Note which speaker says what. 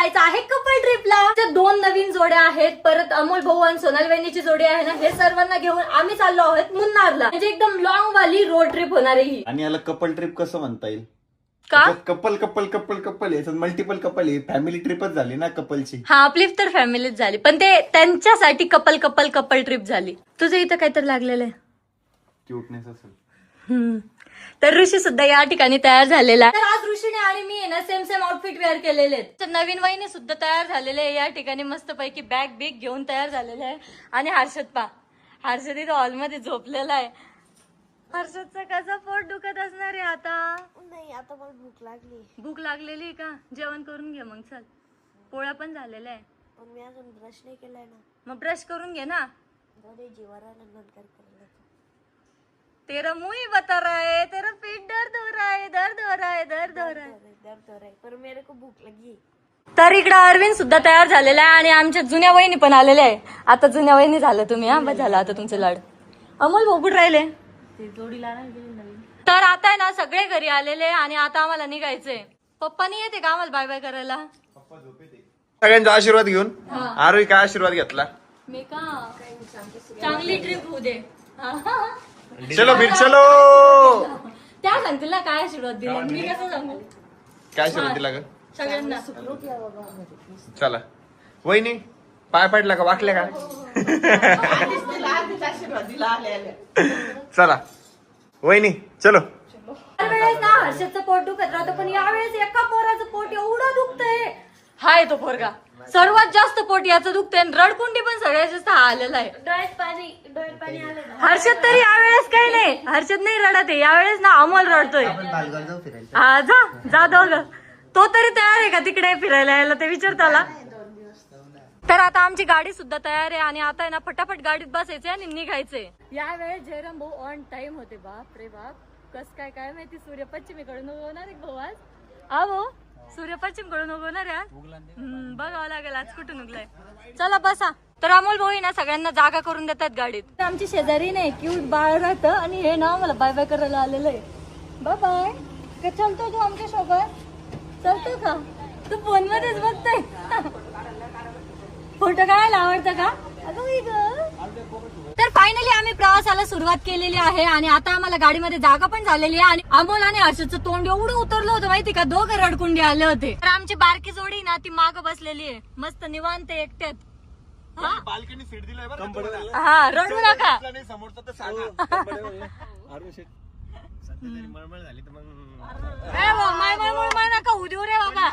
Speaker 1: जायचं आहे कपल ट्रिपला. ते 2 नवीन जोड्या आहेत, परत अमोल भाऊ आणि सोनाल वहिनीची जोडी आहे ना, हे सर्वांना घेऊन आम्ही चाललो आहोत मुन्नारला. म्हणजे एकदम लॉंग वाली रोड ट्रिप होणार आहे ही.
Speaker 2: आणि याला कपल ट्रिप कसं म्हणता येईल?
Speaker 1: का
Speaker 2: कपल कपल कपल कपल याच्यात मल्टिपल कपल आहे, फॅमिली ट्रिपच झाली ना कपलची.
Speaker 1: हा, आपली तर फॅमिलीच झाली, पण ते त्यांच्यासाठी कपल कपल कपल ट्रिप झाली. तुझं इथं काहीतरी लागलेलं आहे.
Speaker 2: क्यूटनेस असेल.
Speaker 1: तर ऋषी सुद्धा या ठिकाणी तयार झालेला आहे. तर आज ऋषीने आणि मी आहे ना सेम आउटफिट वेअर केलेले आहेत. तर नवीन वहिनी सुद्धा तयार झालेले आहे या ठिकाणी, मस्त पैकी बॅग बिग घेऊन तयार झालेले आहे. आणि हर्षद इथं हॉलमध्ये झोपलेला आहे. हर्षदचं कसं पोट दुखत असणार आहे आता?
Speaker 3: नाही, आता मला भूक लागली.
Speaker 1: भूक लागलेली का? जेवण करून घे मग. चल, पोळ्या पण झालेल्या आहे.
Speaker 3: पण मी अजून ब्रश नाही केलाय ना.
Speaker 1: मग ब्रश करून घे ना.
Speaker 3: जीवाला नंतर करायला.
Speaker 1: तेरा मुंह ही बता रहा है, तेरा पेट दर्द हो रहा है, दर्द हो रहा है, दर्द हो रहा है.
Speaker 3: दर्द हो रहा है, पर मेरे को भूक लगी.
Speaker 1: तर इकडे अरविंद सुद्धा तयार झालेला आहे आणि आमच्या जुन्या वहिनी पण आलेल्या आहे. आता जुन्या वहिनी झालं तुम्ही. हा, बस झालं आता तुमचे लाड. अमोल भाऊ कुठे राहिले? तर आता आहे ना सगळे घरी आलेले आणि आता आम्हाला निघायचंय. पप्पा नाही येते का आम्हाला बाय बाय करायला?
Speaker 4: सगळ्यांचा आशीर्वाद घेऊन आरोही काय आशीर्वाद घेतला?
Speaker 1: मी का चांगली ट्रिप होऊ दे.
Speaker 4: चलो फिर चलो.
Speaker 1: त्या सांग तुला काय आशीर्वाद दिला, मी कसं सांगू?
Speaker 4: काय आशीर्वाद दिला ग
Speaker 1: सगळ्यांना.
Speaker 4: चला वहिनी पाय पडला का, वाकले का? चला वहिनी चलो.
Speaker 1: वेळेस ना हर्षदचं पोट दुखत राहतं, पण यावेळेस एका पोराचं पोट एवढं दुखतंय. हाय तो पोरगा सर्वात जास्त पोट याचं दुखतंय. रडकुंडी पण सगळ्यात जास्त आलेला आहे.
Speaker 3: डोळ्यात पाणी आलं ना.
Speaker 1: हर्षद तरी यावेळेस काही नाही, हर्षद नाही रडत आहे यावेळेस ना, अमोल रडतोय. हा, जा दोघं. तो तरी तयार आहे का तिकडे फिरायला यायला, ते विचार त्याला. तर आता आमची गाडी सुद्धा तयार आहे आणि आता आहे ना फटाफट गाडीत बसायचंय आणि निघायचंय. यावेळेस जयराम भाऊ ऑन टाइम होते. बाप रे बाप, कस काय माहिती. सूर्य पश्चिमेकडून उगवणार एक भाऊ आज. हा भाऊ, सूर्य पश्चिम कडून उगवणार आहे. बघावं लागेल आज कुठून उगलाय. चला बसा. तर अमोल भाऊ ना सगळ्यांना जागा करून देतात गाडीत. आमची शेजारी नाही क्यूट बाळ राहतं आणि हे ना मला बाय बाय करायला आलेलं आहे. Bye bye. का चलतो तू आमच्या सोबत? चलतो का तू? फोन मध्येच बघतोय. फोटो काढायला आवडतं का? तर फायनली आम्ही प्रवासाला सुरुवात केलेली आहे आणि आता आम्हाला गाडीमध्ये जागा पण झालेली आहे. आणि अमोल आणि हर्षदचं तोंड एवढं उतरलं होतं माहिती का, दोघं रडकुंडी आले होते. तर आमची बारकी जोडी ना ती माग बसलेली आहे मस्त निवांत एकट्यात.
Speaker 4: बाल्कनी सीट दिलाय बरं.
Speaker 1: हा, रडू नका.
Speaker 4: समोरचा तर सांगा. मळमळ झाली तर मग
Speaker 1: माय नका उद्या रे बाबा.